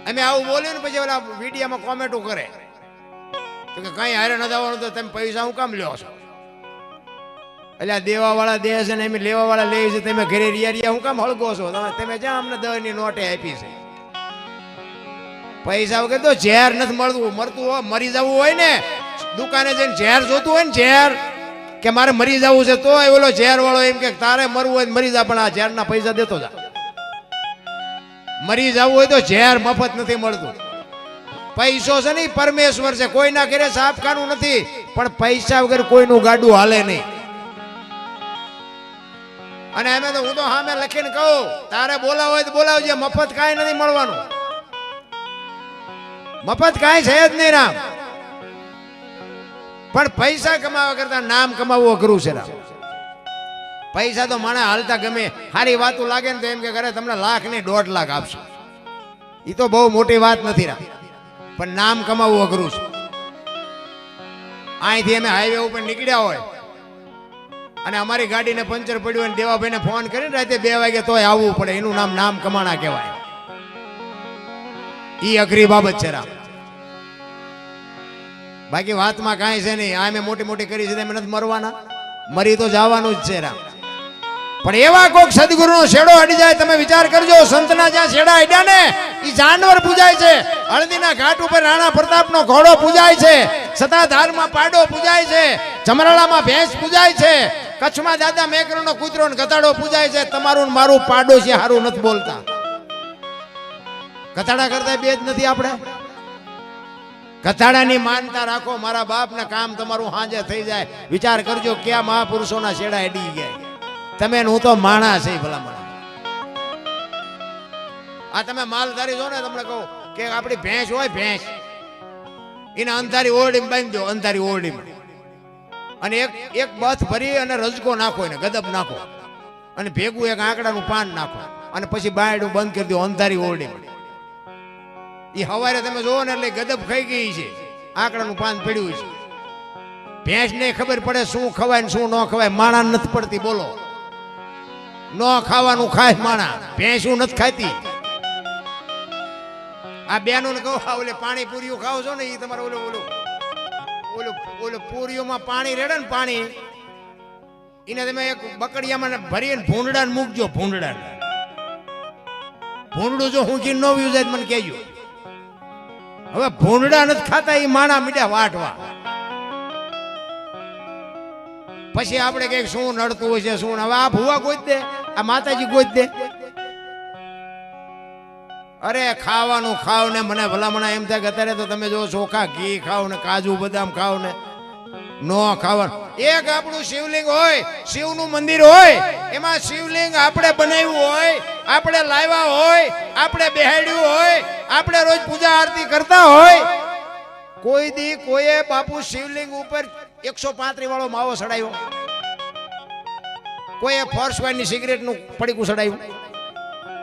અમે આવું બોલ્યું ને પછી ઓલા વિડીયોમાં કોમેન્ટો કરે તો કે કઈ હારે ન જવાનું તો તમે પૈસા હું કામ લ્યો છો? એટલે દેવા વાળા દે છે ને એમ લેવા વાળા લે છે, તમે ઘરે રિયા હું કામ હળગો છો? તમે જ્યાં અમને 10 ની નોટે આપી છે. પૈસા વગર તો ઝેર નથી મળતું હોય. મરી જવું હોય ને દુકાને જઈને ઝેર જોતું હોય ને ઝેર, કે મારે મરી જવું છે તો ઓલો ઝેર વાળો એમ કે તારે મરવું હોય મરી જા, પણ આ ઝેરના પૈસા દેતો જા. મરી જવું હોય તો ઝેર મફત નથી મળતું. પૈસો છે ને પરમેશ્વર છે, કોઈના ઘરે સાફખાનું નથી, પણ પૈસા વગર કોઈનું ગાડું હાલે નહીં. અને અમે તો હું તો સામે લખીને કહું, તારે બોલાવો હોય તો બોલાવજે, મફત કાંઈ નથી મળવાનું. મફત કાંઈ છે જ નહીં રામ. પણ પૈસા કમાવા કરતા નામ કમાવવું અઘરું છે રામ. પૈસા તો માણસ હાલતા ગમે, સારી વાતો લાગે ને તો એમ કે કરે તમને 1 લાખ નહીં 1.5 લાખ આપશું. એ તો બહુ મોટી વાત નથી રામ, પણ નામ કમાવવું અઘરું છે. અહીંથી અમે હાઈવે ઉપર નીકળ્યા હોય અને અમારી ગાડીને પંચર પડ્યું હોય, દેવાભાઈને ફોન કરીને રાતે 2 વાગે તોય આવવું પડે, એનું નામ કમાણા કહેવાય. ઈ અઘરી બાબત છે રામ. બાકી વાતમાં કાંઈ છે નહીં. આ મેં મોટી કરી છે, નથી મરવાના, મરી તો જવાનું જ છે રામ. પણ એવા કોઈક સદગુરુનો શેડો અડી જાય, તમે વિચાર કરજો. સંતના જ્યાં શેડા અડ્યા ને એ જાનવર પૂજાય છે. હળદીના ઘાટ ઉપર રાણા પ્રતાપનો ઘોડો પૂજાય છે, સતાધારમાં પાડો પૂજાય છે, જમરાળામાં ભેંસ પૂજાય છે, કચ્છમાં દાદા મેકરનો કૂતરો ને ગધાડો પૂજાય છે. તમારું મારું પાડોશી હારું નથી બોલતા. ગધાડા કરતા બે જ નથી આપણે. ગધાડાની માનતા રાખો, મારા બાપને કામ તમારું હાજે થઈ જાય. વિચાર કરજો ક્યાં મહાપુરુષોના શેડા અડી ગયા. તમે હું તો માણા છે ભલામણ. આ તમે માલધારી છો ને, તમને કહું કે આપણી ભેંસ હોય, ભેંસ એને અંધારી ઓરડીમાં બાંધી દો, અંધારી ઓરડીમાં, અને એક બથ ભરી અને રજકો નાખો, એને ગદબ નાખો, અને ભેગું એક આંકડાનું પાન નાખો, અને પછી બાયડું બંધ કરી દો અંધારી ઓરડીમાં. એ હવારે તમે જોવો ને એટલે ગદબ ખાઈ ગઈ છે, આંકડાનું પાન પડ્યું છે. ભેંસને ખબર પડે શું ખવાય ને શું ન ખવાય, માણા નથી પડતી. બોલો, ન ખાવાનું ખાય માણા, ભેંસું નથી ખાતી. આ બેનો ને કહો, ઓલે પાણી પૂરીઓ ખાવ છો ને, એ તમારે ઓલું પૂરીઓમાં પાણી રેડે ને, પાણી એને તમે એક બકડિયામાં ભરીને ભૂંડડા મૂકજો. ભૂંડડું જો હું ન વ્યુ જાય મને કહેજો. હવે ભૂંડડા નથી ખાતા, એ માણા મીડ્યા વાટવા. પછી આપણે કઈક શું નડતું હોય છે શું. હવે આ ભૂવા ગોઈ દે, આ માતાજી ગોઈ દે. અરે ખાવાનું ખાવ ને, મને ભલામણા એમ થાય કે અત્યારે તો તમે જો ચોખા ઘી ખાવ ને, કાજુ બદામ ખાવ ને, નો ખાવાનું. એક આપણું શિવલિંગ હોય, શિવનું મંદિર હોય, એમાં શિવલિંગ આપણે બનાવ્યું હોય, આપણે લાવ્યા હોય, આપણે બેહાડ્યું હોય, આપણે રોજ પૂજા આરતી કરતા હોય. કોઈ દી કોઈએ બાપુ શિવલિંગ ઉપર 135 વાળો માવો સડાયો, કોઈએ ફોર્સ વાઇનની સિગરેટનું પડીકું સડાયું,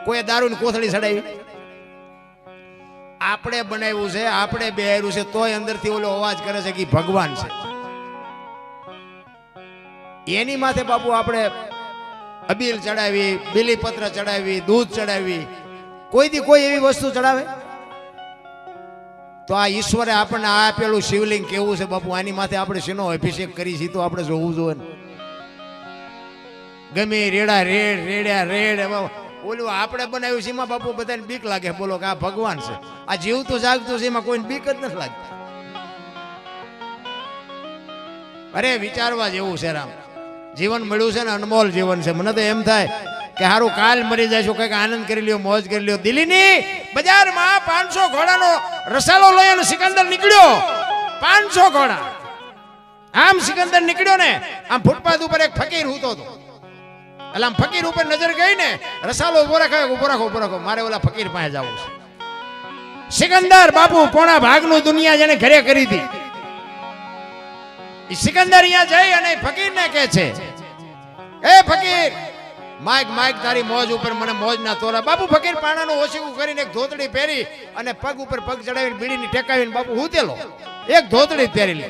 કોઈએ દારૂની કોથળી સડાવી. આપણે બનાવ્યું છે, આપણે બેહાડ્યું છે, તોય અંદરથી ઓલો અવાજ કરે છે કે ભગવાન છે. એની માથે બાપુ આપણે અબીલ ચડાવી, બીલીપત્ર ચડાવી, દૂધ ચડાવી. કોઈ દી કોઈ એવી વસ્તુ ચડાવે? તો આ ઈશ્વરે આપણને આપેલું શિવલિંગ કેવું છે બાપુ, આની માથે આપણે શેનો અભિષેક કરી છે તો આપણે જોવું જોઈએ. ગમે રેડ્યા રેડ ઓલું આપણે બનાવ્યું છે એમાં બાપુ બધાને બીક લાગે. બોલો કે આ ભગવાન છે. આ જીવતું જાગતું છે એમાં કોઈને બીક જ નથી લાગતી. અરે વિચારવા જેવું છે રામ. જીવન મળ્યું છે ને, અનમોલ જીવન છે. મને તો એમ થાય કે હારું કાલ મરી જઈશું, કઈક આનંદ કરી લ્યો, મોજ કરી લ્યો. દિલ્હીની બજારમાં 500 ઘોડાનો રસાલો લઈને સિકંદર નીકળ્યો. 500 ઘોડા. આમ સિકંદર નીકળ્યો ને, આમ ફૂટપાથ ઉપર એક ફકીર હૂતો હતો. એટલે આમ ફકીર ઉપર નજર ગઈ ને, રસાલો ઉભો રાખો, મારે ઓલા ફકીર પાસે જવું છે. સિકંદર બાપુ પોણા ભાગનું દુનિયા જેને ઘરે કરી હતી, સિકંદર અહીંયા જઈ અને ફકીરને કહે છે, એ ફકીર, માઈક તારી મોજ ઉપર મને મોજ ના તોરા. બાપુ ફકીર પાણાનું ઓછીકું કરીને એક ધોતડી પહેરી અને પગ ઉપર પગ ચડાવીને બીડીની ટેકાવીને બાપુ હુતેલો, એક ધોતડી પહેરી લે.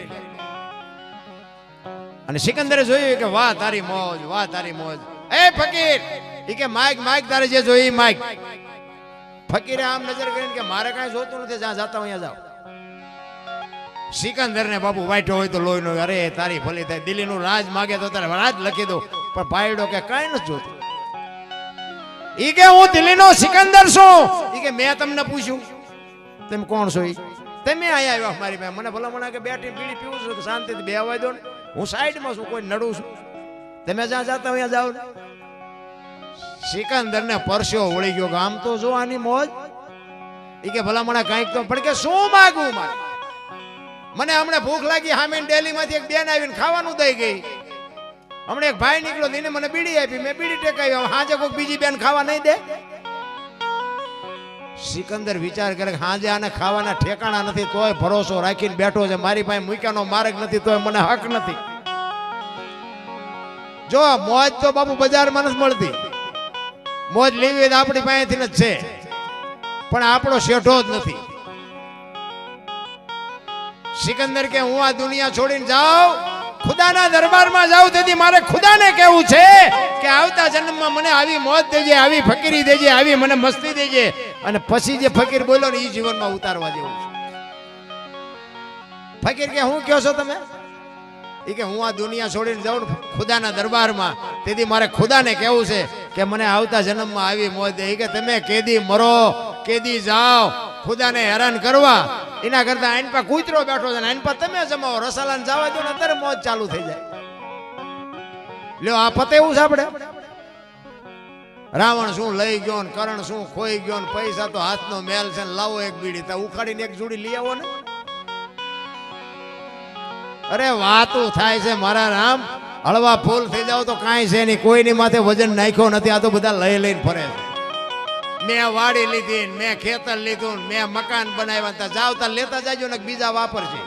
અને સિકંદરે જોયું કે વાહ તારી મોજ, વાહ તારી મોજ. એ ફકીર, એ કે માઈક તારે જે જોઈ માઈક. ફકીરે આમ નજર કરીને કે મારે કાંઈ જોતું નથી, જ્યાં જાતા અહીંયા જાઓ. સિકંદર ને બાપુ વાઈટો હોય તો લોહી નો, અરે તારી ભલી થાય, દિલ્હીનું રાજ માગે તો તારે રાજ લખી દો, પણ ભાઈડો કે કાંઈ નથી જોતું. ઈ કે હું દિલ્હીનો સિકંદર છું. ઈ કે મેં તમને પૂછ્યું તમે કોણ છો? તમે અહીંયા આવ્યા મારી પાસે, મને ભલા કે બેઠી બીડી પીવું છું, શાંતિથી બેહવા દો ને, હું સાઈડમાં છું, કોઈ નડું છું, તમે જ્યાં જાતા અહીંયા જાઓ ને. સિકંદર ને પરસ્યો વળી ગયો કે આમ તો જો આની મોજ. ઈ કે ભલા કાંઈક તો પણ કે શું માગું મારે? મને હમણાં ભૂખ લાગી, હામે ડેલીમાંથી એક બેન આવીને ખાવાનું દઈ ગઈ. હમણાં એક ભાઈ નીકળ્યો, એને મને બીડી આપી, મેં બીડી ટેકાવી, હાજે કોઈ બીજી બેન ખાવા નહીં દે. સિકંદર વિચાર કરે કે હાજે આને ખાવાના ઠેકાણા નથી, તોય ભરોસો રાખીને બેઠો છે, મારી પાસે મૂક્યાનો માર્ગ નથી, તોય મને હક નથી. જો મોજ તો બાપુ બજારમાં નથી મળતી, મોજ લેવી તો આપણી પાસેથી જ છે, પણ આપણો શેઠો જ નથી. સિકંદર કે હું આ દુનિયા છોડીને જાઉં, ખુદાના દરબારમાં જાઉં, તેથી મારે ખુદાને કહેવું છે કે આવતા જન્મમાં મને આવી મોજ દેજે, આવી ફકીરી દેજે, આવી મને મસ્તી દેજે, અને પછી જે ફકીર બોલ્યો ને એ જીવનમાં ઉતારવા જેવું છે. ફકીર કે હું કહો છો તમે? એ કે હું આ દુનિયા છોડીને જાઉં ને ખુદાના દરબારમાં, તેથી મારે ખુદાને કહેવું છે કે મને આવતા જન્મમાં આવી મોજ દે. કે તમે કેદી મરો, કેદી જાઓ ખુદાને હેરાન કરવા, એના કરતા આઈન પર કૂતરો બેઠો છે, આઈન પર તમે જમાવો, રસાલાને જવા દો ને અત્યારે મોજ ચાલુ થઈ જાય. લ્યો આ પતે એવું છે આપણે. રાવણ શું લઈ ગયો ને કરણ શું ખોઈ ગયો ને પૈસા તો હાથનો મેલ છે, લાવો એક બીડી, તો ઉખાડીને એક જોડી લઈ આવો ને. અરે વાતું થાય છે મારા રામ, હળવા ફૂલ થઈ જાવ તો કાંઈ છે નહીં, કોઈની માથે વજન નાખ્યો નથી, આ તો બધા લઈ લઈને ફરે છે. મેં વાડી લીધી, મેં ખેતર લીધું, મેં મકાન બનાવ્યા, જાવતા લેતા જાજો ને બીજા વાપરશે.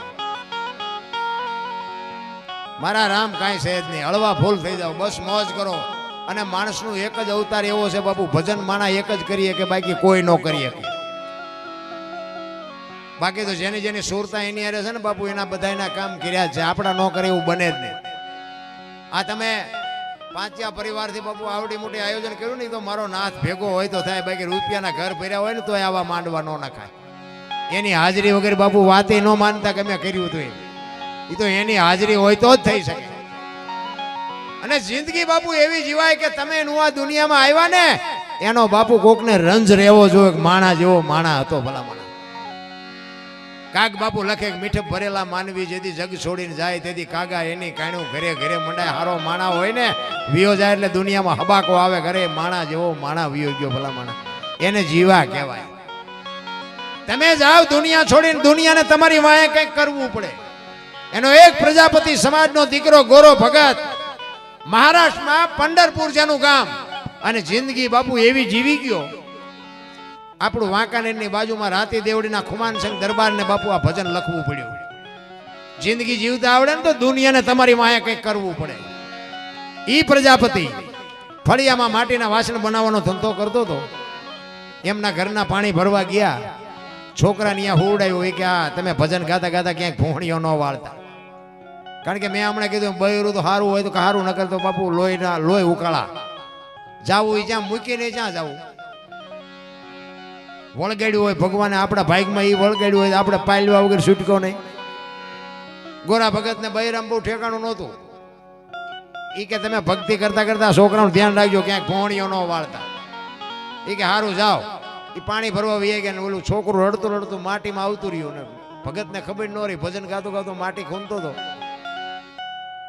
મારા રામ કાંઈ છે જ નહીં, હળવા ફૂલ થઈ જાવ, બસ મોજ કરો. અને માણસનું એક જ અવતાર એવો છે બાપુ, ભજન માણા એક જ કરીએ કે બાકી કોઈ ન કરીએ. બાકી તો જેની જેની સુરતા એની હારે છે ને બાપુ, એના બધાના કામ કર્યા છે, આપણા ન કરે એવું બને જ નહીં. આ તમે પાંચિયા પરિવારથી બાપુ આવડી મોટી આયોજન કર્યું ને, તો મારો નાથ ભેગો હોય તો થાય, બાકી રૂપિયાના ઘર ભર્યા હોય ને તો આવા માંડવા ન નખાય. એની હાજરી વગેરે બાપુ વાતે ન માનતા કે મેં કર્યું હતું, એ તો એની હાજરી હોય તો જ થઈ શકે. અને જિંદગી બાપુ એવી જીવાય કે તમે આ દુનિયામાં આવ્યા ને, એનો બાપુ કોકને રંજ રહેવો જોઈએ, માણા જેવો માણા હતો ભલા માણા. કાગ બાપુ લખે કે મીઠપ ભરેલા માનવી જેથી જગ છોડીને જાય, તેથી કાગા એની કાણું ઘરે ઘરે મંડાય. હારો માણા હોય ને વિયો જાય એટલે દુનિયામાં હબાકો આવે, ઘરે માણા જેવો માણા વિયો ગયો ભલા માણા, એને જીવા કહેવાય. તમે જાઓ દુનિયા છોડીને, દુનિયાને તમારી વાંહે કંઈક કરવું પડે. એનો એક પ્રજાપતિ સમાજનો દીકરો ગોરો ભગત, મહારાષ્ટ્રમાં પંઢરપુર જેનું ગામ, અને જિંદગી બાપુ એવી જીવી ગયો. આપણું વાંકાનેરની બાજુમાં રાતી દેવડીના ખુમાનસિંહ દરબારને બાપુ આ ભજન લખવું પડ્યું. જિંદગી જીવતા આવડે ને તો દુનિયાને તમારી વાંહે કંઈક કરવું પડે. ઈ પ્રજાપતિ ફળિયામાં માટીના વાસણ બનાવવાનો ધંધો કરતો હતો. એમના ઘરના પાણી ભરવા ગયા, છોકરાને અહીંયા હુવડાયું હોય કે આ તમે ભજન ગાતા ગાતા ક્યાંક ભૂંણીઓ ન વાળતા. કારણ કે મેં હમણાં કીધું બૈરું તો સારું હોય તો સારું, ન કરતો બાપુ લોહી ઉકાળા. જાવું એ જ્યાં મૂકીને જ્યાં જવું. વળગાડ્યું હોય ભગવાને આપણા ભાગમાં, એ વળગાડ્યું હોય આપણે પાયલવા વગર છૂટકો નહીં. ગોરા ભગત ને બૈરામ બહુ ઠેકાણું નહોતું. એ કે તમે ભક્તિ કરતા કરતા છોકરાનું ધ્યાન રાખજો, ક્યાંક ભોણીઓ ન વાળતા. એ કે સારું જાઓ. એ પાણી ભરવા વહી ગયા ને ઓલું છોકરું રડતું રડતું માટીમાં આવતું રહ્યું ને ભગતને ખબર ન રહી, ભજન ગાતો ગાતો માટી ખૂંદતો હતો.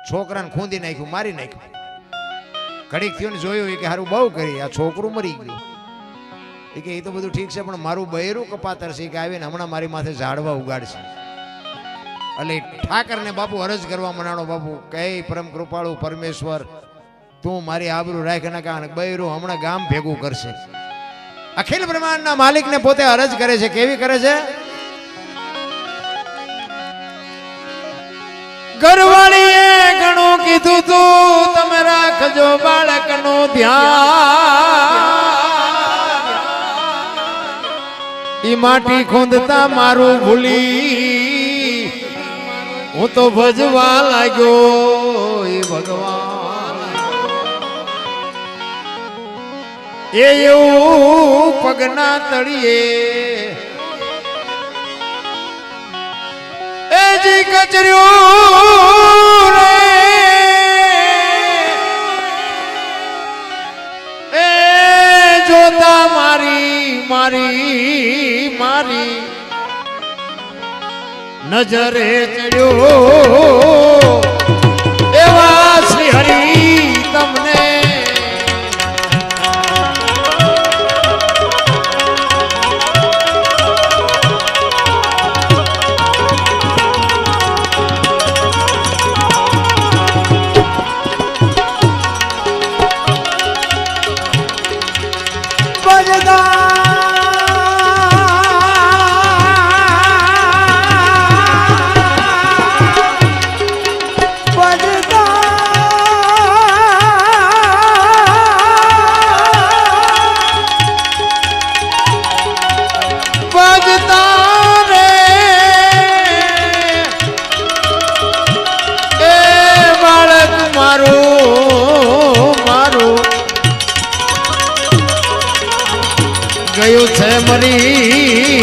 છોકરાને ખૂંદી નાખ્યું, મારી નાખ્યું. ઘડીક થયું ને જોયું કે સારું બહુ કરી, આ છોકરું મરી ગયું. એ કે એ તો બધું ઠીક છે, પણ મારું બૈરું કપાતર છે કે આવીને હમણાં મારી માથે ઝાડવા ઉગાડશે. એટલે ઠાકરને બાપુ અરજ કરવા મનાણો, બાપુ કઈ પરમ કૃપાળુ પરમેશ્વર તું મારી આબરૂ રાખ ને, કારણ બૈરું હમણાં ગામ ભેગું કરશે. અખિલ બ્રહ્માંડના માલિકને પોતે અરજ કરે છે. કેવી કરે છે? ઘરવાળીએ ઘણું કીધું તું, તમે રાખજો બાળકનું ધ્યાન. ઈ માટી ખોંદતા મારું ભૂલી હું તો ભજવા લાગ્યો એ ભગવાન. એવું પગના તળિયે એ જી કચર્યું રે એ જોતા મારી મારી મારી નજરે ચડ્યો એવા શ્રી હરિ તમને ગયું છે મરી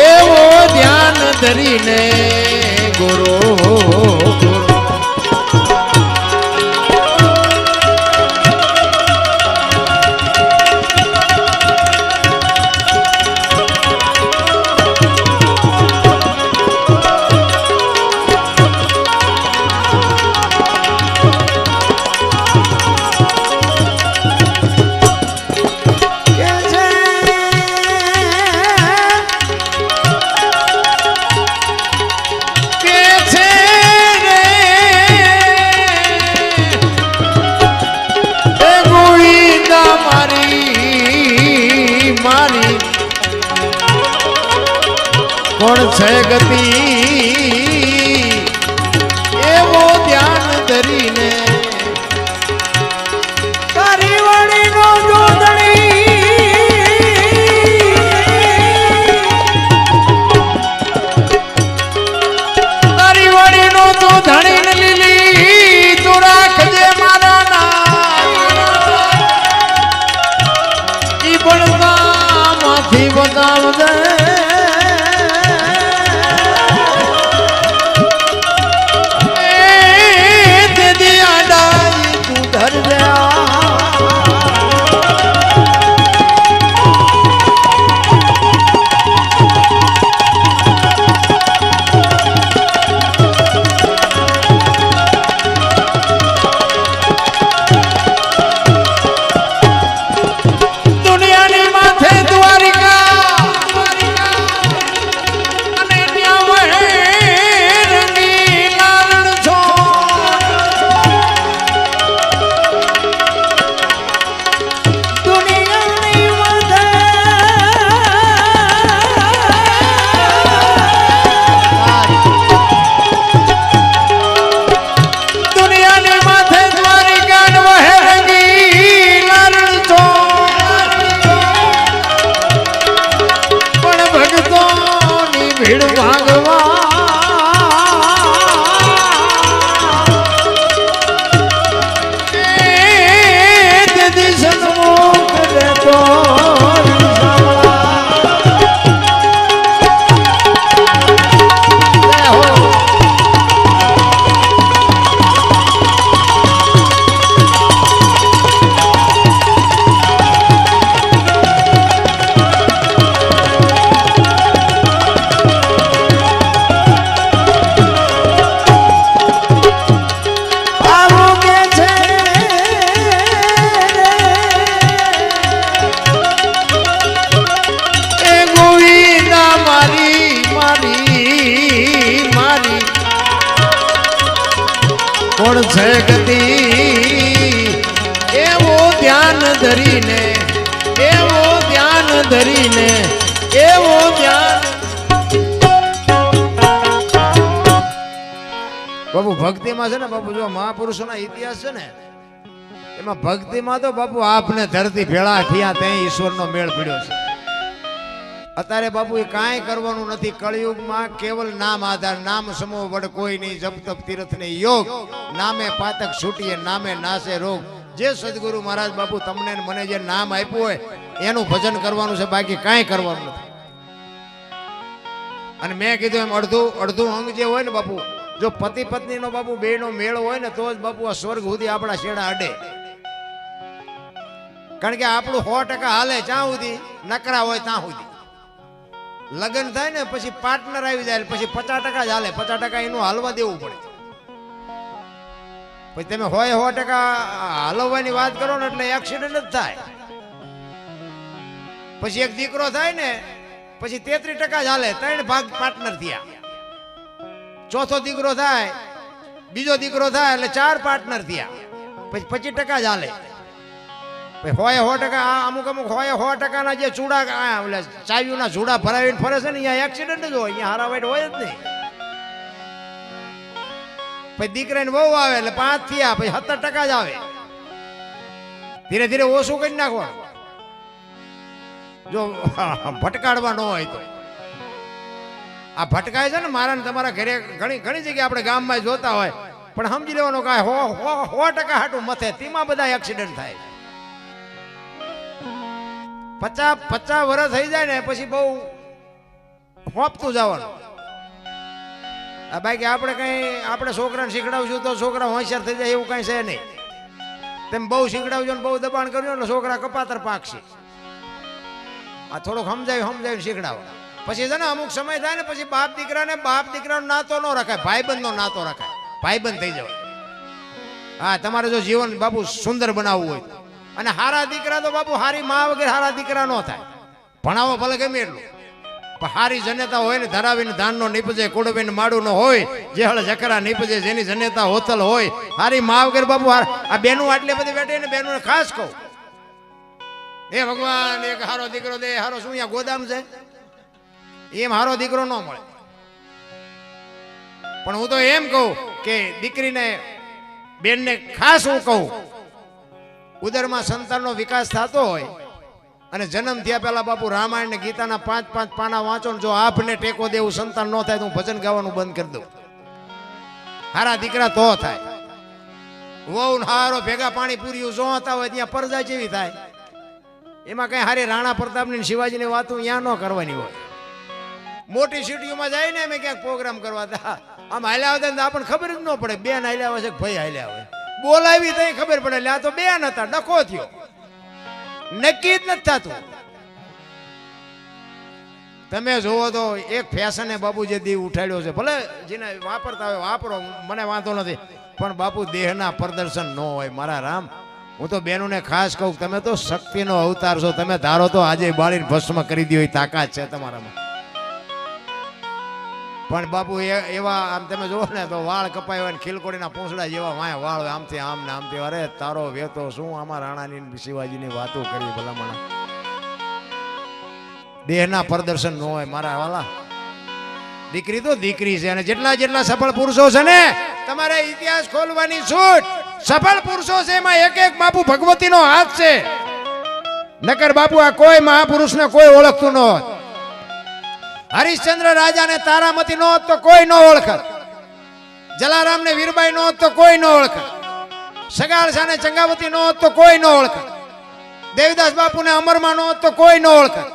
એવો ધ્યાન ધરીને ગુરુ કોણ છે ગતિ એવો ધ્યાન ધરીને તારી વાણીનો તારી વાણીનો તો ધણીને લીલી તું રાખજે મારા નામ ઈ બળતા માંથી બતાવજે કોણ છે ગતિ એવો ધ્યાન ધરીને એવો ધ્યાન ધરીને એવો ધ્યાન બાપુ ભક્તિમાં છે ને બાપુ જો મહાપુરુષોના ઇતિહાસ છે ને એમાં ભક્તિમાં તો બાપુ આપને ધરતી ભેળા થયા ત્યાં ઈશ્વરનો મેળ પડ્યો છે અત્યારે બાપુ એ કાંઈ કરવાનું નથી કળિયુગમાં કેવલ નામ આધાર નામ સમૂહ વડ કોઈ નહીં જપ તપ તીર્થ ને યોગ નામે પાતક છૂટીએ નામે નાશે રોગ જે સદગુરુ મહારાજ બાપુ તમને ને મને જે નામ આપ્યું હોય એનું ભજન કરવાનું છે, બાકી કાંઈ કરવાનું નથી. અને મેં કીધું એમ અડધું અંગ જે હોય ને બાપુ, જો પતિ પત્ની નો બાપુ બે નો મેળ હોય ને તો જ બાપુ આ સ્વર્ગ સુધી આપણા શેડા અડે. કારણ કે આપણું 100% હાલે ત્યાં સુધી, નકરા હોય ત્યાં સુધી. લગ્ન થાય ને પછી પાર્ટનર આવી જાય પછી 50% જ હાલે, 50% એનું હાલવા દેવું પડે. પછી તમે હોય 100% હલવવાની વાત કરો ને એટલે એક્સિડન્ટ જ થાય. પછી એક દીકરો થાય ને પછી 33% જ હાલે, 3 ભાગ પાર્ટનર થયા. ચોથો દીકરો થાય, બીજો દીકરો થાય એટલે 4 પાર્ટનર થયા, પછી 25% જ હાલે. હોય 100%, અમુક હોય 100% ના જે ચૂડા ચાવીઓના ચૂડા ભરાવીને ફરે છે ને, અહીંયા એક્સિડન્ટ જ હોય, અહીંયા હારાવાઈટ હોય જ નહીં. પછી દીકરાને બહુ આવે એટલે 5 થયા, પછી 70% જ આવે. ધીરે ધીરે ઓછું કરી નાખવાનું જો ભટકાડવા ન હોય તો. આ ભટકાય છે ને મારા ને તમારા ઘરે ઘણી જગ્યાએ આપણે ગામમાં જોતા હોય, પણ સમજી લેવાનું કાંઈ 100% હાટું મથે તેમાં બધા એક્સિડન્ટ થાય. 50 વર્ષ થઈ જાય ને પછી બહુ હોપતું જવાનું. આ બાકી આપણે છોકરાને શીખડાવશું તો છોકરા હોશિયાર થઈ જાય એવું કઈ છે નહીં. તેમ બહુ શીખડાવજો ને બહુ દબાણ કર્યું એટલે છોકરા કપાતર પાકશે. આ થોડુંક સમજાવીને શીખડાવો. પછી છે ને અમુક સમય થાય ને પછી બાપ દીકરાનો નાતો ન રખાય, ભાઈબંધનો નાતો રખાય, ભાઈબંધ થઈ જવાય. હા, તમારે જો જીવન બાપુ સુંદર બનાવવું હોય અને હારા દીકરા તો બાપુ હારી મા વગર હારા દીકરા ન થાય. ભણાવો ભલે ગમે એટલું, પણ હારી જનેતા હોય ને ધરાવીને ધાનનો નીપજે, કુડવીને માડું ન હોય, જે હળ જકરા નીપજે, જેની જનેતા હોતલ હોય, હારી મા વગર બાપુ. આ બેનું આટલે બધી બેઠી ને બેનું ખાસ કહું, હે ભગવાન એક હારો દીકરો દે. હારો શું અહીંયા ગોદામ છે? એમ હારો દીકરો ન મળે. પણ હું તો એમ કહું કે દીકરીને બેનને ખાસ હું કહું, ઉદરમાં સંતાનનો વિકાસ થતો હોય અને જન્મ થયા પહેલા બાપુ રામાયણ ને ગીતાના 5 પાના વાંચો ને જો આપને ટેકો દેવું સંતાન ન થાય તો હું ભજન ગાવાનું બંધ કરી દઉં. હારા દીકરા તો થાય. વહુ હારો ભેગા પાણી પૂર્યું જોતા હોય ત્યાં પરજા જેવી થાય. એમાં કઈ હારી રાણા પ્રતાપની શિવાજીની વાતો ત્યાં ન કરવાની હોય. મોટી સિટીઓમાં જાય ને અમે ક્યાંક પ્રોગ્રામ કરવા આમ હાલ્યા આવતા ને આપણને ખબર જ ન પડે બેન હાલ્યા આવે છે ભાઈ હાલ્યા આવે. બોલાવી તો ખબર પડે એટલે આ તો બેન હતા, ડખો થયો, નક્કી જ નથી થતું. તમે જોવો તો એક ફેશને બાપુ જે દી ઉઠાડ્યો છે, ભલે જેને વાપરતા હોય વાપરો, મને વાંધો નથી, પણ બાપુ દેહના પ્રદર્શન ન હોય. મારા રામ, હું તો બહેનોને ખાસ કહું, તમે તો શક્તિનો અવતાર છો. તમે ધારો તો આજે બાળીને ભસ્મ કરી દો એ તાકાત છે તમારામાં. પણ બાપુ એવા આમ તમે જોવો ને તો વાળ કપાય હોય ને ખીલકોડીના પૂંછડા જેવા વાય વાળ હોય, આમથી આમ ને આમથી. અરે તારો વેતો શું આમાં રાણાની શિવાજીની વાતો કરી ભલામણ. દેહના પ્રદર્શન ન હોય મારા વાલા. દીકરી તો દીકરી છે. અને જેટલા સફળ પુરુષો છે ને, તમારે ઇતિહાસ ખોલવાની છૂટ. સફળ પુરુષો છે એમાં એક બાપુ ભગવતીનો હાથ છે. નકર બાપુ આ કોઈ મહાપુરુષને કોઈ ઓળખતું ન હોત. હરિશ્ચંદ્ર રાજાને તારામતી નો હોત તો કોઈ ન ઓળખત. જલારામ ને વીરબાઈ નો હોત તો કોઈ ન ઓળખત. સગાળસા ને ચંગાવતી નો હોત તો કોઈ ન ઓળખત. દેવદાસ બાપુ ને અમરમાં નો હોત તો કોઈ ન ઓળખત.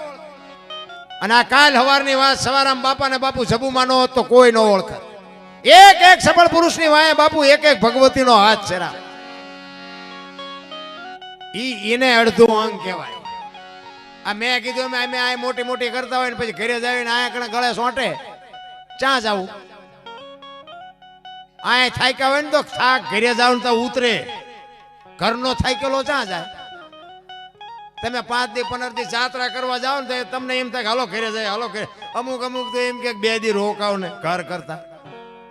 અને આ કાલ હવારની વાત સવારામ બાપા ને બાપુ જબુમાં નો હોત તો કોઈ ન ઓળખત. એક સફળ પુરુષની વાય બાપુ એક ભગવતી નો હાથ છે. એને અડધું અંગ કહેવાય. આ મેં કીધું અમે આ મોટી કરતા હોય ને પછી ઘરે જાવીને આયા ગળે સોંટે ચા જાવું. આ થાક્યા હોય ને તો થાક ઘરે જાવ તો ઉતરે. ઘરનો થાકેલો ચા જાય. તમે 5 દી 15 દી જાત્રા કરવા જાઓ ને તો તમને એમ થાય હાલો ઘરે જાય, હાલો ઘરે. અમુક તો એમ કે 2 દી રોકાવ ને ઘર કરતા.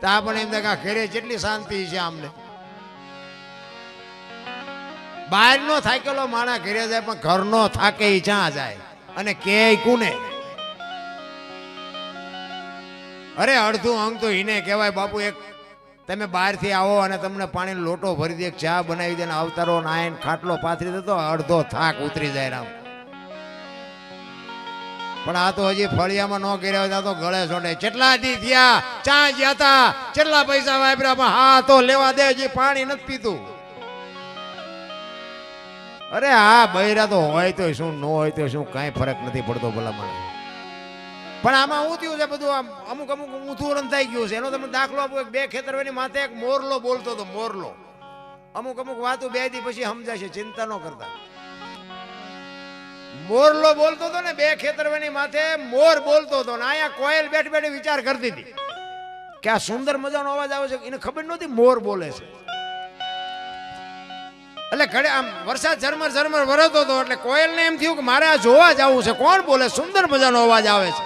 તો આપણે એમ થાય ઘરે જેટલી શાંતિ છે આમને. બહાર નો થાકેલો માણા ઘરે જાય પણ ઘરનો થાકે ઈ ચા જાય. અને કે કોને? અરે અડધું અંગ તો એને કહેવાય બાપુ. એક તમે બહારથી આવો અને તમને પાણીનો લોટો ભરી દે, ચા બનાવી દે ને આવતારો નાયન ખાટલો પાથરી દે તો અડધો થાક ઉતરી જાય રામ. પણ આ તો હજી ફળિયામાં ન કર્યા હોય તો ગળે સોંટે. કેટલા દી થયા ચા જ્યાં તા, કેટલા પૈસા વાપર્યા, પણ હા તો લેવા દે, હજી પાણી નથી પીતું. અરે હા બૈરા તો હોય તો શું ન હોય તો શું કાંઈ ફરક નથી પડતો ભલામણ. પણ આમાં શું થયું છે બધું આમ અમુક અમુક ઊંધું રંધાઈ ગયું છે. એનો તમે દાખલો આપો, એક 2 ખેતરવાની માથે એક મોરલો બોલતો હતો, મોરલો. અમુક અમુક વાતો 2 દી પછી સમજાશે, ચિંતા ન કરતા. મોરલો બોલતો હતો ને 2 ખેતરવાની માથે મોર બોલતો હતો ને અહીંયા કોયલ બેઠ બેઠી વિચાર કરતી હતી કે આ સુંદર મજાનો અવાજ આવે છે. એને ખબર નહોતી મોર બોલે છે. એટલે ઘડે આમ વરસાદ ઝરમર ઝરમર વરસતો હતો એટલે કોયલને એમ થયું કે મારે આ જોવા જવું છે, કોણ બોલે, સુંદર મજાનો અવાજ આવે છે.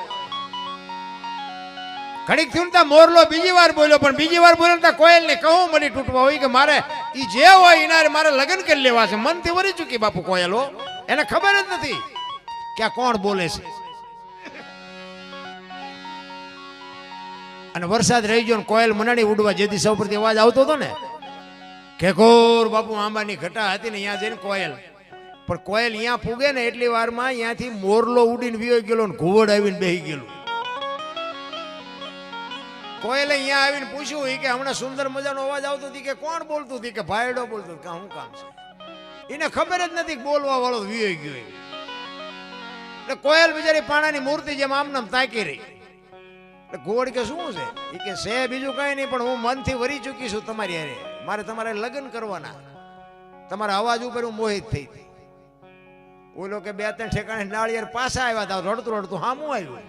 ઘડીક થયું ત્યાં મોરલો બીજી વાર બોલ્યો, પણ બીજી વાર બોલ્યો ત્યાં કોયલને કહું મળી તૂટવા હોય કે મારે ઈ જે હોય એના મારે લગ્ન કરી લેવા છે. મનથી વરી ચૂકી બાપુ કોયલો, એને ખબર જ નથી કે આ કોણ બોલે છે. અને વરસાદ રહી ગયો ને કોયલ મનાડી ઉડવા, જેથી સૌ પરથી અવાજ આવતો હતો ને ખેકોર બાપુ આંબાની ઘટા હતી ને અહીંયા જઈને કોયલ, પણ કોયલ અહીંયા પૂગે ને એટલી વારમાં અહીંયાથી મોરલો ઉડીને વિયો ગયેલો ને ઘુવડ આવીને બેહી ગયેલું. કોયલે અહીંયા આવીને પૂછ્યું કે હમણાં સુંદર મજાનો અવાજ આવતો હતી કે કોણ બોલતું હતી, કે ભાઈડો બોલતો, કે શું કામ છે. એને ખબર જ નથી બોલવા વાળો વિયો ગયો. એટલે કોયલ બિચારી પાણાની મૂર્તિ જેમ આમનામ તાકી રહી. એટલે ઘુવડ કે શું છે, એ કે છે બીજું કઈ નહીં, પણ હું મનથી વરી ચૂકી છું તમારી હારે, મારે તમારે લગ્ન કરવાના, તમારા અવાજ ઉપર હું મોહિત થઈ. ઓલો કે 2-3 ઠેકાણે નાળિયેર પાછા આવ્યા હતા, રડતું રડતું હામું આવ્યું,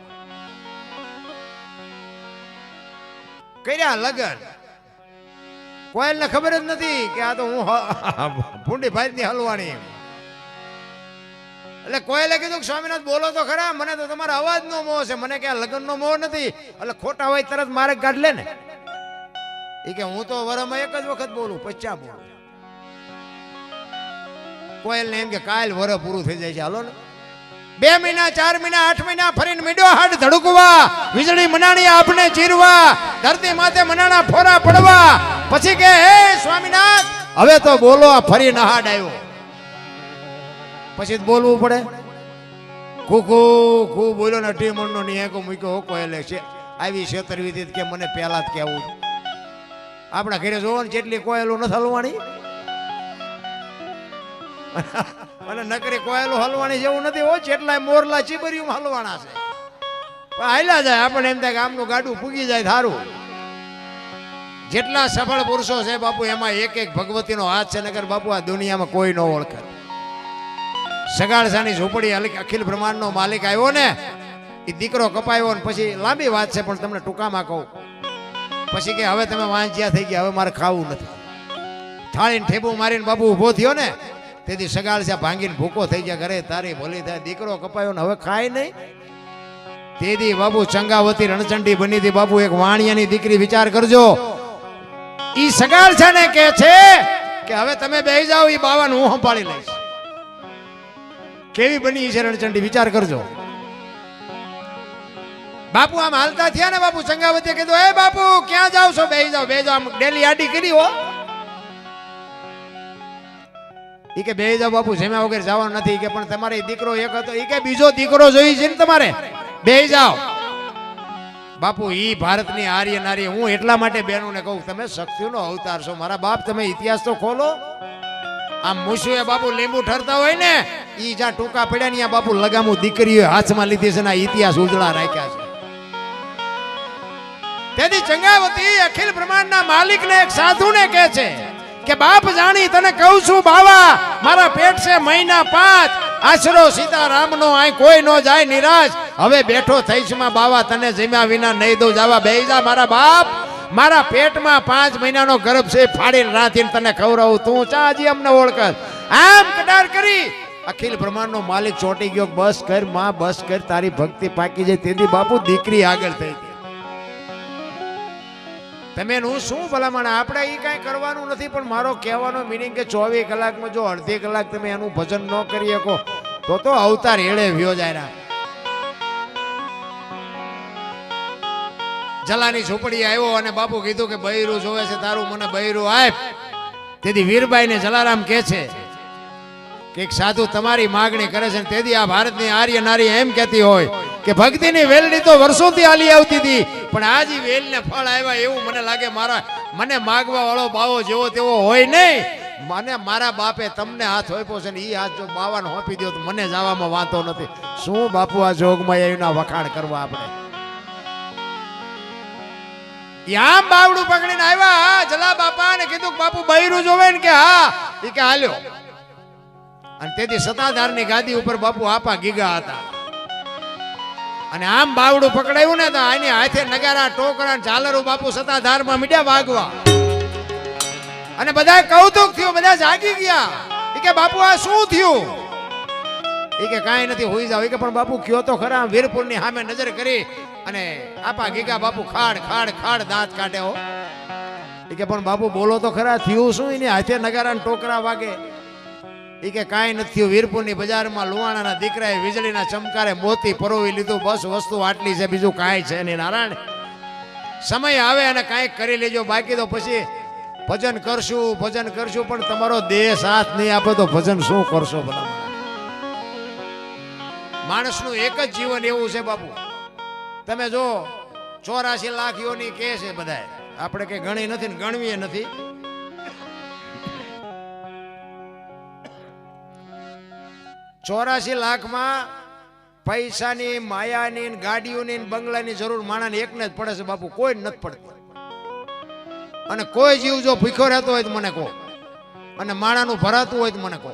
કર્યા લગ્ન. કોયલ ને ખબર જ નથી કે આ તો હું ભૂંડી ભાઈ ની હલવાણી. એટલે કોયલે કીધું કે સ્વામિનાથ બોલો તો ખરા, મને તો તમારા અવાજ નો મોહ છે, મને કે લગ્ન નો મોહ નથી. એટલે ખોટા હોય તરત મારે કાઢ લે ને. એ કે હું તો વરમાં 1 જ વખત બોલું, 50 બોલું. કોયલ ને એમ કે કાલ વર પૂરું થઈ જાય છે, હાલો ને 2 મહિના 4 મહિના 8 મહિના ફરીને મીડો હાડ ધડકવા, વીજળી મનાણી આપને ચીરવા, ધરતી માથે મનાણા ફોરા પડવા. પછી કે હે સ્વામિનાથ હવે તો બોલો, ફરી નહાડ આવ્યો. પછી બોલવું પડે. કુકુ ખૂબ બોલ્યો ને 18 મણનો નિયાકો મૂક્યો. કોયલે છે આવી છેતરવી કે મને પહેલા જ કહેવું. આપણા ઘરે જોવો ને જેટલી કોયલો નથી હલવાણી, અને નકરી કોયલો હલવાણી જેવું નથી હો, જેટલા મોરલા ચીબરિયું હલવાણા છે. પણ હાલ્યા જાય, આપણે એમ થાય કે આમનું ગાડું પૂગી જાય થારું. જેટલા સફળ પુરુષો છે બાપુ એમાં એક એક ભગવતીનો હાથ છે, નગર બાપુ આ દુનિયામાં કોઈ ન ઓળખે. સગાળસાની ઝૂંપડી અખિલ બ્રહ્માંડનો માલિક આવ્યો ને, એ દીકરો કપાયો ને પછી લાંબી વાત છે પણ તમને ટૂંકામાં કહું. પછી કે હવે તમે વાંચ્યા થઈ ગયા, હવે મારે ખાવું નથી. થાળીને ઠેબુ મારીને બાપુ ઊભો થયો ને, તેથી સગાળસા ભાંગીને ભૂકો થઈ ગયા. ઘરે તારી ભલી થાય, દીકરો કપાયો ને હવે ખાય નહીં. તેથી બાપુ ચંગાવતી રણચંડી બની હતી. બાપુ એક વાણિયાની દીકરી, વિચાર કરજો, ઈ સગાળસા ને કહે છે કે હવે તમે બેહી જાઓ, ઈ બાવાને હું સંભાળી લઈશ. કેવી બની છે રણચંડી, વિચાર કરજો. બાપુ આમ હાલતા થયા ને, બાપુ ચંગાવતીએ કીધું એ બાપુ ક્યાં જાવ છો, બેહી જાઓ બેહી જાઓ. આમ ડેલી આડી કરી હો. ઈ કે બેહી જાઓ બાપુ, જમ્યા વગર જવાનું નથી. કે પણ તમારે દીકરો એક હતો, ઈ કે બીજો દીકરો જોઈ છે ને તમારે, બેહી જાઓ. બાપુ ઈ ભારતની આર્ય નારી. હું એટલા માટે બહેનોને કહું, તમે શક્તિનો અવતાર છો મારા બાપ, તમે ઇતિહાસ તો ખોલો. આમ મૂસુએ બાપુ લીંબુ ઠરતા હોય ને, ઈ જ્યાં ટૂંકા પડ્યા ને બાપુ લગામું દીકરીઓ હાથમાં લીધી છે ને ઇતિહાસ ઉજળા રાખ્યા છે. તેથી ચંગાવતી અખિલ બ્રહ્માંડના માલિકને એક સાધુને કહે છે કે બાપ જાણી તને કહું છું બાવા, મારા પેટ છે મહિના 5, આશરો સીતારામનો, આય કોઈ નો જાય નિરાશ. હવે બેઠો થઈશ માં બાવા, તને જમ્યા વિના નહીં દઉં જાવા. બેહી જા મારા બાપ, મારા પેટમાં 5 મહિનાનો ગર્ભ છે, ફાડીને રાંધીને તને ખવડાવું. તું ચાજી અમને ઓળખ. આમ કડાર કરી અખિલ બ્રહ્માંડનો માલિક ચોંટી ગયો. બસ કર માં, બસ કર, તારી ભક્તિ પાકી જાય. તેથી બાપુ દીકરી આગળ થઈ. તમે હું શું ભલામણ, આપણે એ કાંઈ કરવાનું નથી, પણ મારો કહેવાનો મિનિંગ કે 24 કલાકમાં જો અડધી કલાક તમે એનું ભજન ન કરી શકો તો અવતાર એળે વ્યો જાય. જલાની ઝૂંપડી આવ્યો અને બાપુ કીધું કે બૈરું જોવે છે તારું, મને બૈરું આપ. તેથી વીરબાઈને જલારામ કહે છે કે એક સાધુ તમારી માગણી કરે છે. તેથી આ ભારતની આર્ય નારી એમ કહેતી હોય કે ભક્તિની વેલની તો વર્ષોથી હાલી આવતી હતી, પણ આજ વેલને ફળ આવ્યા એવું મને લાગે. મને માગવા વાળો બાવો જેવો તેવો હોય નહીં, મને મારા બાપે તમને હાથ હોપ્યો છે ને એ હાથ જો બાવાને હોપી દો તો મને જવામાં વાંધો નથી. શું બાપુ આ જોગમાં એના વખાણ કરવા આપણે? યામ બાવડું પકડીને આવ્યા જલા બાપા ને કીધું બાપુ બૈરું જોવે ને કે હા એ કે હાલ્યો. અને તેથી સતાધારની ગાદી ઉપર બાપુ આપા ગીગા હતા. અને આમ બાવડું પકડાયું ને તો આની હાથે નગારા ટોકરા ઝાલરો બાપુ સતાધારમાં મીડ્યા વાગવા. અને બધા કૌતુક થયું, બધા જાગી ગયા. એ કે બાપુ આ શું થયું? એ કે કાંઈ નથી, હોઈ જાવ. એ કે પણ બાપુ કયો તો ખરા. વીરપુરની સામે નજર કરી અને આપા ગીગા બાપુ ખાડ ખાડ ખાડ દાંત કાઢે હો. એ કે પણ બાપુ બોલો તો ખરા, થયું શું? એની હાથે નગારા ટોકરા વાગે. એ કે કાંઈ નથી થયું. વીરપુરની બજારમાં લુવાણાના દીકરાએ વીજળીના ચમકારે મોતી પરોવી લીધું. બસ વસ્તુ આટલી છે, બીજું કાંઈ છે નહીં. નારાયણ સમય આવે અને કાંઈક કરી લેજો, બાકી તો પછી ભજન કરશું ભજન કરશું, પણ તમારો દેહ સાથ નહીં આપે તો ભજન શું કરશો? બધા માણસનું એક જ જીવન એવું છે બાપુ. તમે જો 84 લાખ યોની કે છે બધા, આપણે કઈ ગણી નથી ને ગણવીએ નથી. 84 લાખમાં પૈસાની, માયાની, ગાડીઓની, બંગલાની જરૂર માણાને એકને જ પડે છે બાપુ, કોઈ જ નથી પડતી. અને કોઈ જીવ જો ભૂખ્યો રહેતો હોય તો મને કહો, અને માણાનું ભરાતું હોય તો મને કહો.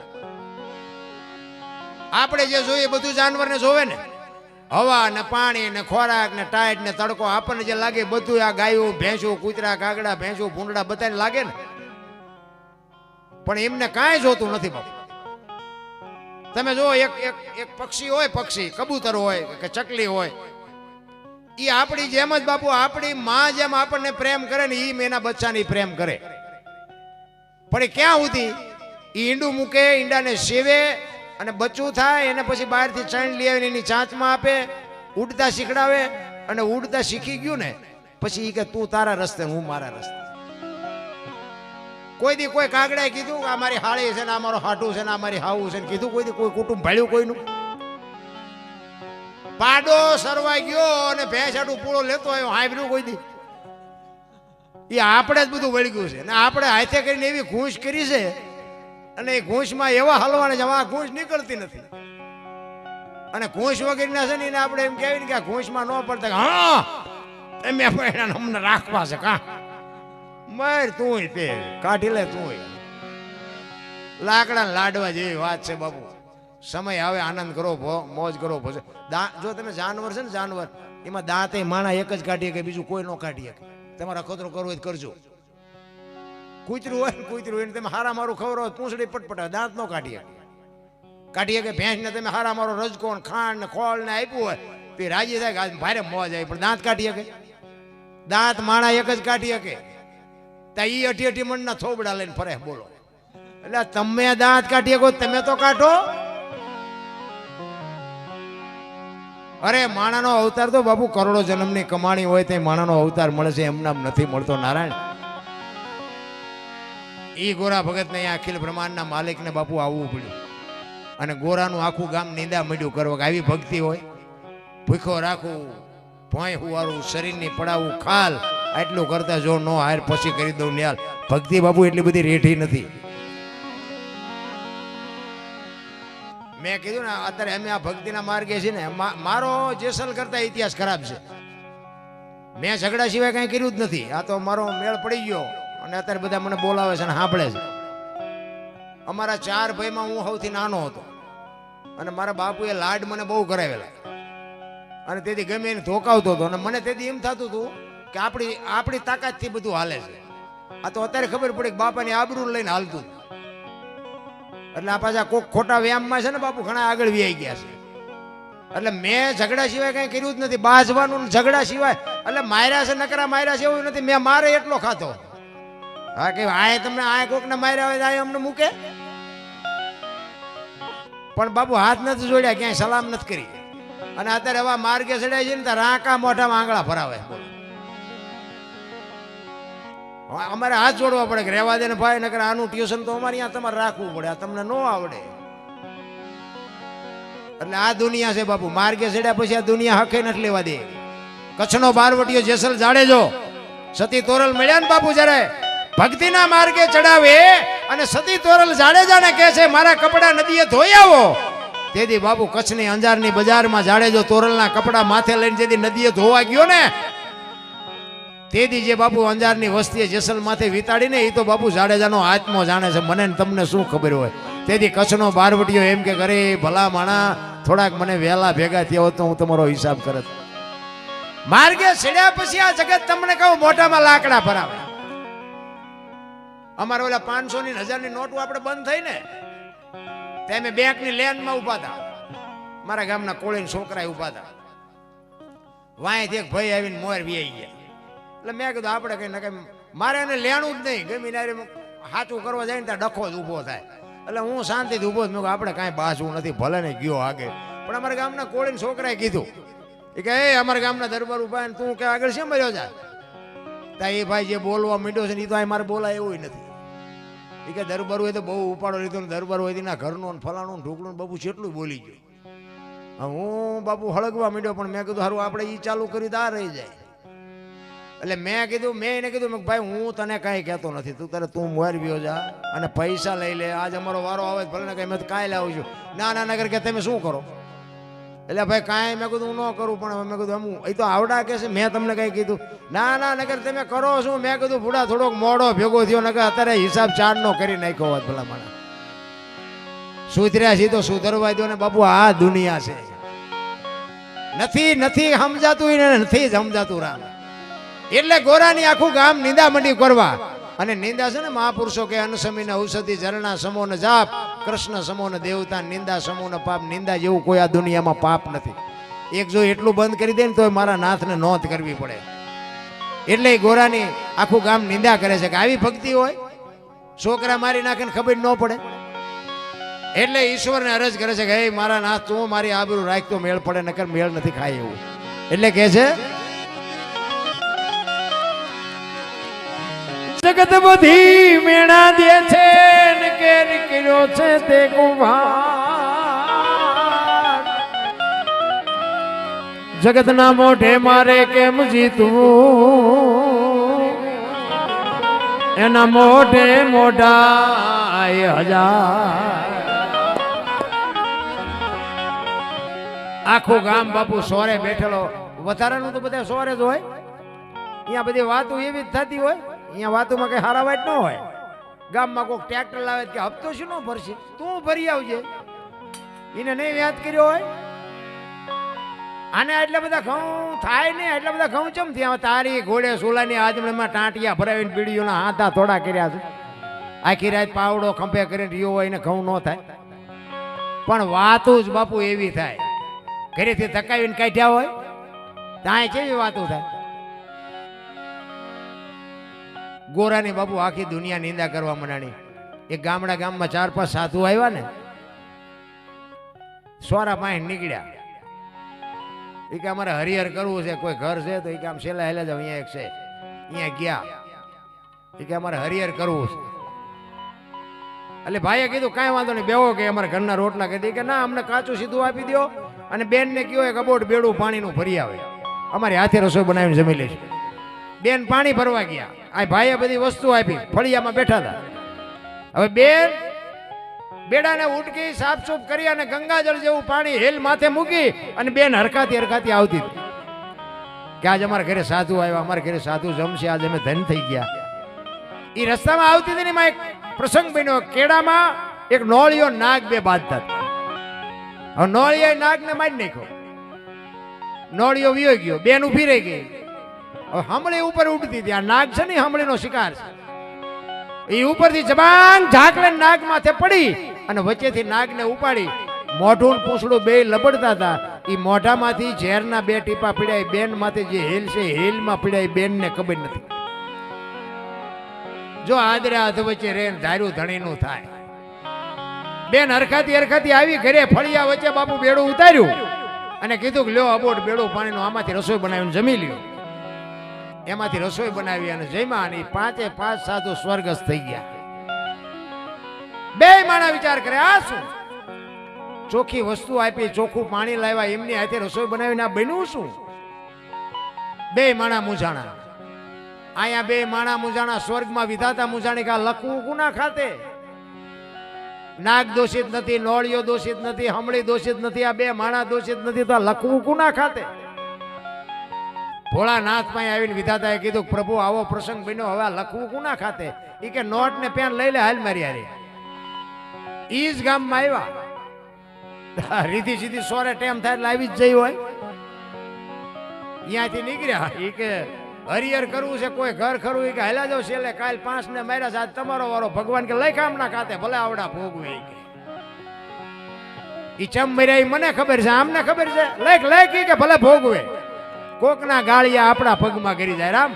આપણે જે જોઈએ બધું જાનવરને જોવે ને, હવા ને પાણી ને ખોરાક ને ટાઈટ ને તડકો, આપણને જે લાગે બધું આ ગાયું ભેંસું કૂતરા કાગડા ભેંસું ભૂંડડા બધાને લાગે ને, પણ એમને કાંઈ જોતું નથી બાપુ. તમે જો એક પક્ષી હોય, પક્ષી કબૂતર હોય કે ચકલી હોય, એ આપણી જેમ જ બાપુ, આપણી માં જેમ આપણને પ્રેમ કરે ને, એ એના બચ્ચાની પ્રેમ કરે. પણ એ ક્યાં સુધી? એ ઈંડું મૂકે, ઈંડાને સેવે અને બચ્ચું થાય, એને પછી બહારથી ચણ લઈ આવીને એની ચાંચમાં આપે, ઉડતા શીખડાવે. અને ઉડતા શીખી ગયું ને પછી એ કે તું તારા રસ્તે હું મારા રસ્તે. કોઈ દી કોઈ કાગડાએ કીધું આ મારી હાળી છે ને આ મારો હાટું છે ને આ મારી હાવું છે ને કીધું? કોઈ દી કોઈ કુટુંબ ભાળ્યું કોઈનું? પાડો સરવાઈ ગયો અને ભેંસ આટું પૂળો લેતો આવ્યો, હાંભળ્યું કોઈ દી? એ આપણે જ બધું વળગ્યું છે ને આપણે હાથે કરીને એવી ઘૂંસ કરી છે, અને એ ઘૂંસમાં એવા હલવાને છે, આ ઘૂંસ નીકળતી નથી. અને ઘૂંસ વગેરેના છે ને એને આપણે એમ કહેવાય ને કે આ ઘૂંસમાં ન પડતા, હા એમ અમને રાખવા છે. કા મર તું તે કાઢી લે, તું લાકડા લાડવા જેવી વાત છે બાપુ. સમય આવે આનંદ કરો, મોજ કરો. જો તમે જાનવર છે ને, જાનવર એમાં દાંતે માણા એક જ કાઢીએ કે બીજું કોઈ ન કાઢીએ. તમારે અખતરો કરવો હોય તો કરજો. કૂતરું હોય ને કૂતરું એને તમે હારા મારું ખવડાવો, પૂંછડી પટપટા, દાંત ન કાઢીએ. કે ભેંસને તમે હારા મારો રજકો ખાંડ ને ખોળ ને આપ્યું હોય તો રાજી થાય કે ભારે મોજ આવી, પણ દાંત કાઢી શકે? દાંત માણા એક જ કાઢી શકે. ઈ 88 મણના થોબડા લઈને ફરે. બોલો, એટલે તમે દાંત કાઢી શકો, તમે તો કાઢો. અરે માણાનો અવતાર તો બાપુ કરોડો જન્મની કમાણી હોય તો માણાનો અવતાર મળે છે, એમનામ નથી મળતો. નારાયણ ઈ ગોરા ભગત ને અખિલ બ્રહ્માંડના માલિક ને બાપુ આવવું પડ્યું, અને ગોરાનું આખું ગામ નિંદા મળ્યું કરવા. આવી ભક્તિ હોય, ભૂખો રાખવું, ભોંય હુવારું, શરીરની પડાવું ખાલ, આટલું કરતા જો નો હાર પછી કરી દઉં ન્યાલ. ભક્તિ બાપુ એટલી બધી રેઠી નથી. મેં કીધું ને અત્યારે અમે આ ભક્તિના માર્ગે છે ને, મારો જેસલ કરતા ઇતિહાસ ખરાબ છે. મેં ઝઘડા સિવાય કઈ કર્યું જ નથી. આ તો મારો મેળ પડી ગયો અને અત્યારે બધા મને બોલાવે છે અને સાંભળે છે. અમારા 4 ભાઈમાં હું સૌથી નાનો હતો, અને મારા બાપુએ લાડ મને બહુ કરાવેલા, અને તેથી ગમે એને ધોકાવતો હતો. અને મને તેથી એમ થતું હતું કે આપણી તાકાતથી બધું હાલે છે. આ તો અત્યારે ખબર પડી કે બાપાની આબરૂ લઈને હાલતું. એટલે આ પાછા કોક ખોટા વ્યાયામમાં છે ને બાપુ ઘણા આગળ વ્યાઈ ગયા છે. એટલે મેં ઝઘડા સિવાય કઈ કર્યું જ નથી. બાજવાનું ઝઘડા સિવાય, એટલે માર્યા છે નકરા માર્યા છે એવું નથી. મેં મારે એટલો ખાતો. હા કે આ તમને આ કોકને માર્યા હોય આ અમને મૂકે, પણ બાપુ હાથ નથી જોડ્યા, ક્યાંય સલામ નથી કરી. અને અત્યારે હવે માર્ગે ચડાય છે ને ત્યાં રાંકા મોઢામાં આંગળા ફરાવે. અમારે હાથ જોડવા પડે કે રહેવા દે ને ભાઈ, નકર આનું ટ્યુશન તો અમારે અહીંયા તમારે રાખવું પડે, આ તમને ન આવડે. એટલે આ દુનિયા છે બાપુ. માર્ગે ચડ્યા પછી આ દુનિયા હકે નથી લેવા દે. કચ્છનો બારવટીયો જેસલ જાડેજો સતી તોરલ મળ્યા ને બાપુ, જ્યારે ભક્તિના માર્ગે ચડાવે અને સતી તોરલ જાડેજાને કહે છે મારા કપડા નદીએ ધોઈ આવો. તેથી બાપુ કચ્છની અંજારની બજારમાં જાડેજો તોરલના કપડા માથે લઈને જેથી નદીએ ધોવા ગયો ને તેથી જે બાપુ અંજારની વસ્તીએ જેસલ માથે વિતાડીને એ તો બાપુ જાડેજાનો આત્મો જાણે છે. મને ને તમને શું ખબર હોય. તેથી કચ્છનો બારવટીયો એમ કે કરે ભલા માણા થોડાક મને વહેલા ભેગા થયા હોત તો હું તમારો હિસાબ કરત. માર્ગે છેડ્યા પછી આ જગત તમને કહું મોઢામાં લાકડા ભરાવે. અમારે ઓલા 500 ની 1000 ની નોટો આપણે બંધ થઈ ને તેમે બેંકની લેનમાં ઉભા હતા. મારા ગામના કોળીના છોકરા ઉભા હતા. વાંયથી એક ભાઈ આવીને મોર વી ગયા. એટલે મેં કીધું આપણે કઈ નકે મારે એને લેણું જ નહીં ગમી નારે સાચું કરવા જાય ને ત્યાં ડખો જ ઊભો થાય. એટલે હું શાંતિથી ઊભો જ મેં આપણે કાંઈ બાસવું નથી ભલે ને ગયો આગળ. પણ અમારા ગામના કોળીના છોકરાએ કીધું કે એ અમારા ગામના દરબાર ઉભા ને તું કે આગળ શેમ મળ્યો જા તા એ ભાઈ જે બોલવા માંડ્યો છે ને એ તો મારે બોલાય એવું નથી. એ કે દરબાર હોય તો બહુ ઉપાડો લીધો ને દરબાર હોય ના ઘરનું ફલાણું ઢોકળું બાપુ કેટલું બોલી ગયું. હું બાપુ હળગવા માંડ્યો પણ મેં કીધું સારું આપણે એ ચાલુ કરી તો આ રહી જાય. એટલે મેં કીધું મેં એને કીધું ભાઈ હું તને કાંઈ કહેતો નથી તું તારે તું મોર વ્યો જા અને પૈસા લઈ લે. આજ અમારો વારો આવે ભલે ને કઈ મેં કાંઈ લાવું છું ના નગર કે તમે શું કરો. એટલે ભાઈ કાંઈ મેં કીધું હું ન કરું પણ મેં કીધું હું એ તો આવડા કે છે મેં તમને કઈ કીધું ના નગર તમે કરો શું. મેં કીધું ભૂડા થોડોક મોડો ભેગો થયો નગર અત્યારે હિસાબ 4 નો કરી નાખ્યો હોત ભલા મને. સુધર્યા છે તો સુધરવા દો ને બાપુ આ દુનિયા છે. નથી સમજાતું ને નથી સમજાતું રામ. એટલે ગોરાની આખું ગામ નિંદા મંડી કરવા અને નિંદા છે ને મહાપુરુષો કે અનુસમીને ઔષધિ ઝરણા સમો ને જાપ કૃષ્ણ સમો ને દેવતા નિંદા સમો ને પાપ. નિંદા જેવું કોઈ આ દુનિયામાં પાપ નથી. એક જો એટલું બંધ કરી દે ને તો મારા નાથને નોંધ કરવી પડે. એટલે ગોરાની આખું ગામ નિંદા કરે છે કે આવી ભક્તિ હોય છોકરા મારી નાખે ને ખબર ન પડે. એટલે ઈશ્વરને અરજ કરે છે કે હે મારા નાથ તું મારી આબરૂ રાખ તો મેળ પડે નકર મેળ નથી ખાય એવું. એટલે કે છે જગત બધી મેણા દે છે ને કે નીકળ્યો છે તે કુંભાર. જગતના મોઢે મારે કેમ જીતવું એના મોઢે મોઢા 1000. આખું ગામ બાપુ સોરે બેઠેલો. વધારાનું તો બધા સોરે જ હોય. અહીંયા બધી વાતો એવી જ થતી હોય. અહીંયા વાતોમાં કઈ હારા વાત ન હોય. ગામમાં કોઈ ટ્રેક્ટર લાવે કે હપ્તો શું ન ભરશે તું ભરી આવજે એને નહીં યાદ કર્યો હોય. આને એટલા બધા ઘઉં થાય ને એટલા બધા ઘઉં ચમ થયા. તારી ઘોડે સોલાની આજમણીમાં ટાંટિયા ભરાવીને બીડીઓના હાથા થોડા કર્યા છે. આખી રાત પાવડો ખંભે કરીને રહ્યો હોય ને ઘઉં ન થાય. પણ વાતો જ બાપુ એવી થાય. ઘરેથી ધકાવીને કાઢ્યા હોય ત્યાં કેવી વાતો થાય. ગોરાની બાપુ આખી દુનિયા નિંદા કરવા માંડી. એક ગામમાં 4-5 સાધુ આવ્યા ને સોરા પાસે નીકળ્યા. એ કે અમારે હરિહર કરવું છે કોઈ ઘર છે તો એ કે આમ છેલ્લા હેલા જાવ અહીંયા એક છે અહીંયા ગયા. એ કે અમારે હરિહર કરવું છે. એટલે ભાઈએ કીધું કાંઈ વાંધો નહીં બેહો કે અમારા ઘરના રોટલા કહી કે ના અમને કાચું સીધું આપી દો અને બેનને કયો એક અબોટ બેડું પાણીનું ભરી આવે અમારી હાથે રસોઈ બનાવીને જમી લઈશું. બેન પાણી ભરવા ગયા. આ ભાઈએ બધી વસ્તુ આપી ફળિયામાં બેઠા હતા. હવે બેન બેડાને ઉટકી સાફસૂફ કરી અને ગંગાજળ જેવું પાણી હેલ માથે મૂકી અને બેન હરખાતી આવતી હતી કે આજ અમારા ઘરે સાધુ આવ્યા અમારા ઘરે સાધુ જમશે આજ અમે ધન થઈ ગયા. એ રસ્તામાં આવતી હતી ને એમાં એક પ્રસંગ બન્યો. કેળામાં એક નોળિયો નાગ બે બાંધતા હતા. હવે નોળિયો નાગને મારી નાખ્યો. નોળિયો વિયો ગયો. બેન ઉભી રહી ગઈ. હમળી ઉપર ઉડતી હતી. આ નાગ છે ને હમળીનો શિકાર છે. એ ઉપરથી જબાન ઝાકલે નાગ માથે પડી અને વચ્ચેથી નાગને ઉપાડી મોઢું પૂંછડું બે લબડતા હતા. એ મોઢામાંથી ઝેરના 2 ટીપા પીડાય. બેન માથે જે હેલ છે હેલમાં પીડાય. બેનને ખબર નથી. જો આદરા અધ વચ્ચે રે ધાર્યું ધણીનું થાય. બેન હરખાતી આવી ઘરે ફળિયા વચ્ચે બાપુ બેડું ઉતાર્યું અને કીધું કે લ્યો અબોટ બેડું પાણીનું આમાંથી રસોઈ બનાવીને જમી લ્યો. એમાંથી રસોઈ બનાવી અને જમ્યા અને 5 સાધુ સ્વર્ગસ્થ થઈ ગયા. બે માણા વિચાર કરે આ શું ચોખ્ખી વસ્તુ આપી ચોખ્ખું પાણી લાવ્યા એમની હાથે રસોઈ બનાવીને આ બન્યું શું. બે માણા મૂંઝાણા. અહીંયા બે માણા મૂંઝાણા સ્વર્ગમાં વિધાતા મૂંઝાણી કે લખવું કુના ખાતે નાગ દોષિત નથી, નોળિયો દોષિત નથી, હમળી દોષિત નથી, આ બે માણા દોષિત નથી, તો લખવું કુના ખાતે? ભોળાનાથ પાસે આવીને વિધાતાએ કીધું પ્રભુ આવો પ્રસંગ બન્યો, હવે લખવું કુના ખાતે? ઈ કે નોટ ને પેન લઈ લે, હાલ મારી હારે. ઈ જ ગામમાં આવ્યા, રીધી સીધી સોરે ટેમ થાય એટલે આવી જ જઈ હોય. અહીંયાથી નીકળ્યા, ઈ કે હરિહર કરવું છે, કોઈ ઘર ખરું? કે હેલા જાવ છેલ્લે કાલ 5 ને માર્યા છે, આજ તમારો વારો. ભગવાન કે લઈ કામના ખાતે, ભલે આવડા ભોગવે. ઈ ચમ મર્યા ઈ મને ખબર છે, આમને ખબર છે, લેખ કે ભલે ભોગવે. કોકના ગાળિયા આપણા પગમાં કરી જાય રામ.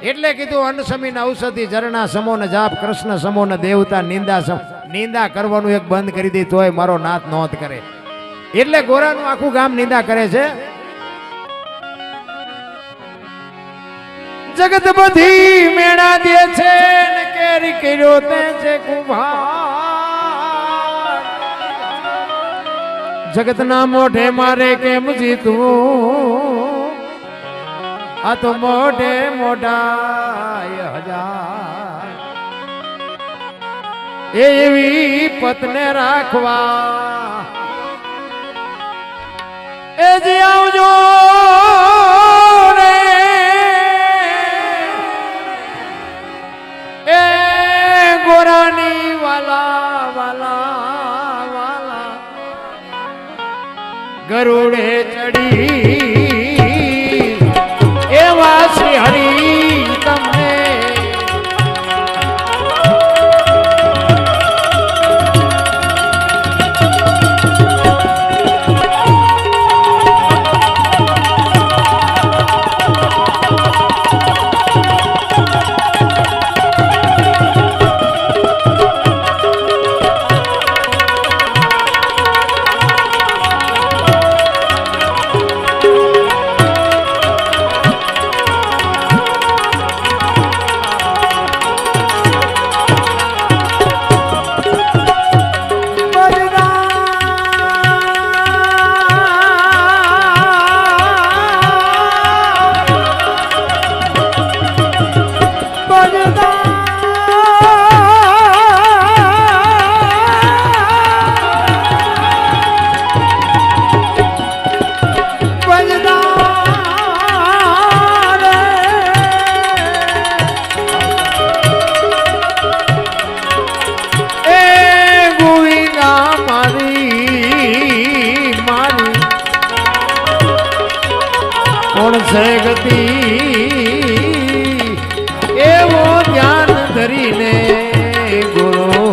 એટલે કીધું અન્ન સમીન ઔષધિ ઝરણા સમો ને જાપ, કૃષ્ણ સમો ને દેવતા નિંદા સમ. નિંદા કરવાનું એક બંધ કરી દે તોય મારો નાથ નોંધ કરે. એટલે ગોરાનું આખું ગામ નિંદા કરે છે. જગત બધી મેણા દે છે ને કેરી કર્યો તે છે કુભાર. જગતના મોઢે મારે કેમ જીતવું, આ તો મોઢે મોઢા હજાર. એવી પતને રાખવા એ જે આવજો રે, એ ગોરાની વાલા વાલા વાલા ગરુડે ચડી એવા શ્રી હરી તમને ગતિ એવો ધ્યાન ધરીને ગુરુ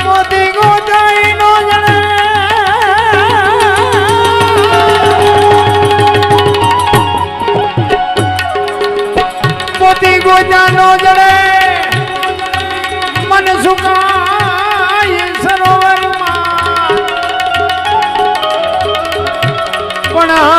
મોતી ગોટાઈ નો જણે ગોજાનો જડે મન સુકાય સરોવરમાં પણ